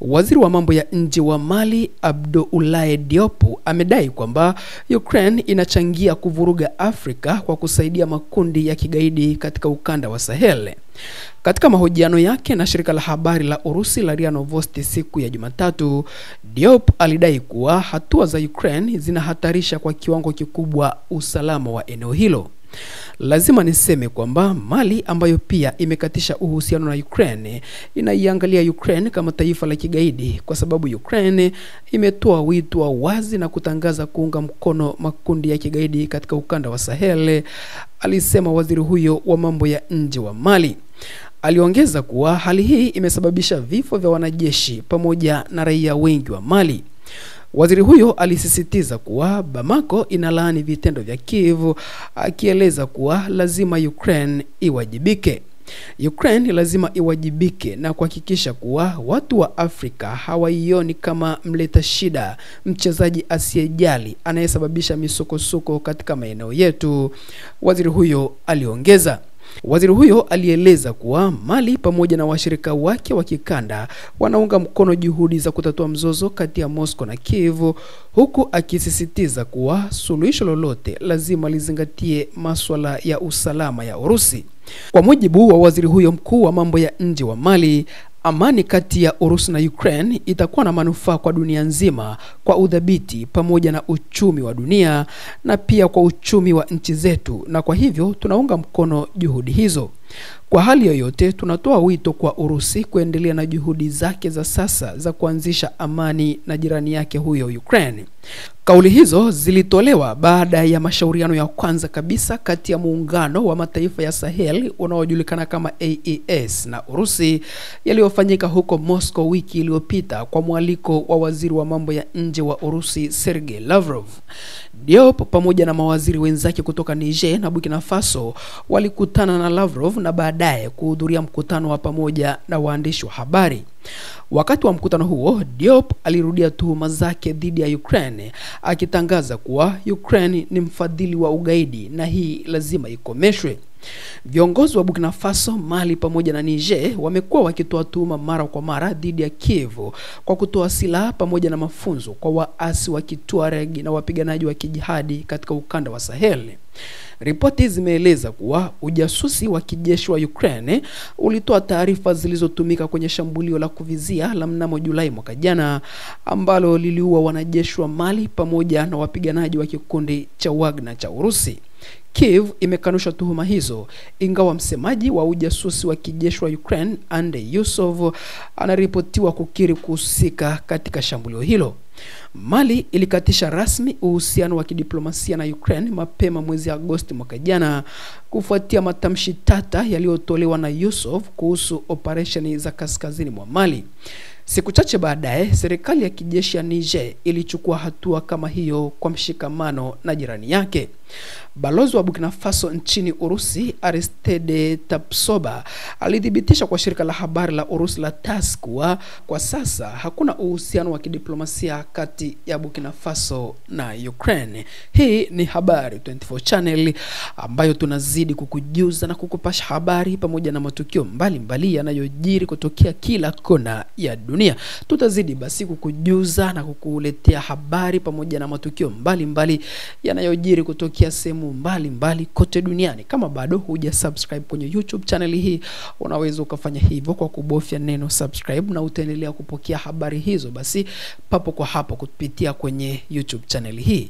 Waziri wa mambo ya nje wa Mali Abdoulaye Diop amedai kwamba Ukraine inachangia kuvuruga Afrika kwa kusaidia makundi ya kigaidi katika ukanda wa Sahel. Katika mahojiano yake na shirika la habari la Urusi la RIA Novosti siku ya Jumatatu, Diop alidai kuwa hatua za Ukraine zinahatarisha kwa kiwango kikubwa usalama wa eneo hilo. Lazima niseme kwamba Mali, ambayo pia imekatisha uhusiano na Ukraine, inaiangalia Ukraine kama taifa la kigaidi kwa sababu Ukraine imetoa wito wa wazi na kutangaza kuunga mkono makundi ya kigaidi katika ukanda wa Sahel, alisema waziri huyo wa mambo ya nje wa Mali. Aliongeza kuwa hali hii imesababisha vifo vya wanajeshi pamoja na raia wengi wa Mali. Waziri huyo alisisitiza kuwa Bamako inalaani vitendo vya Kiev, akieleza kuwa lazima Ukraine iwajibike. Ukraine lazima iwajibike na kuhakikisha kuwa watu wa Afrika hawaioni kama mleta shida, mchezaji asiyejali anayesababisha misukosuko katika maeneo yetu, waziri huyo aliongeza. Waziri huyo alieleza kuwa Mali pamoja na washirika wake wa kikanda wanaunga mkono juhudi za kutatua mzozo kati ya Moscow na Kiev, huku akisisitiza kuwa suluhisho lolote lazima lizingatie masuala ya usalama ya Urusi. Kwa mujibu wa waziri huyo mkuu wa mambo ya nje wa Mali, amani kati ya Urusi na Ukraine itakuwa na manufaa kwa dunia nzima, kwa udhabiti pamoja na uchumi wa dunia na pia kwa uchumi wa nchi zetu, na kwa hivyo tunaunga mkono juhudi hizo. Kwa hali yoyote, tunatoa wito kwa Urusi kuendelea na juhudi zake za sasa za kuanzisha amani na jirani yake huyo Ukraine. Kauli hizo zilitolewa baada ya mashauriano ya kwanza kabisa kati ya muungano wa mataifa ya Sahel unaojulikana kama AES na Urusi yaliyofanyika huko Moscow wiki iliyopita kwa mwaliko wa waziri wa mambo ya nje wa Urusi Sergei Lavrov. Diop pamoja na mawaziri wenzake kutoka Niger na Burkina Faso walikutana na Lavrov na baadaye kuhudhuria mkutano wa pamoja na waandishi wa habari. Wakati wa mkutano huo, Diop alirudia tuhuma zake dhidi ya Ukraine, akitangaza kuwa Ukraine ni mfadhili wa ugaidi na hii lazima ikomeshwe. Viongozi wa Burkina Faso, Mali pamoja na Niger wamekuwa wakitoa tuhuma mara kwa mara dhidi ya Kiev kwa kutoa silaha pamoja na mafunzo kwa waasi wa Tuareg na wapiganaji wa kijihadi katika ukanda wa Sahel. Ripoti zimeeleza kuwa ujasusi wa kijeshi wa Ukraine ulitoa taarifa zilizotumika kwenye shambulio la kuvizia la mnamo Julai mwaka jana ambalo liliua wanajeshi wa Mali pamoja na wapiganaji wa kikundi cha Wagner cha Urusi. Kiev imekanusha tuhuma hizo, ingawa msemaji wa ujasusi wa kijeshi wa Ukraine Andrei Yusov anaripotiwa kukiri kuhusika katika shambulio hilo. Mali ilikatisha rasmi uhusiano wa kidiplomasia na Ukraine mapema mwezi Agosti mwaka jana kufuatia matamshi tata yaliyotolewa na Yusov kuhusu operesheni za kaskazini mwa Mali. Siku chache baadaye, serikali ya kijeshi ya Niger ilichukua hatua kama hiyo kwa mshikamano na jirani yake. Balozi wa Burkina Faso nchini Urusi Aristide Tapsoba alithibitisha kwa shirika la habari la Urusi la TASS kuwa kwa sasa hakuna uhusiano wa kidiplomasia kati ya Burkina Faso na Ukraine. Hii ni Habari 24 Channel ambayo tunazidi kukujuza na kukupasha habari pamoja na matukio mbalimbali yanayojiri kutokea kila kona ya dunia. Tutazidi basi kukujuza na kukuletea habari pamoja na matukio mbalimbali yanayojiri kutokea sehemu mbalimbali kote duniani. Kama bado hujasubscribe kwenye YouTube channel hii, unaweza ukafanya hivyo kwa kubofya neno subscribe na utaendelea kupokea habari hizo basi papo kwa hapo kupitia kwenye YouTube channel hii.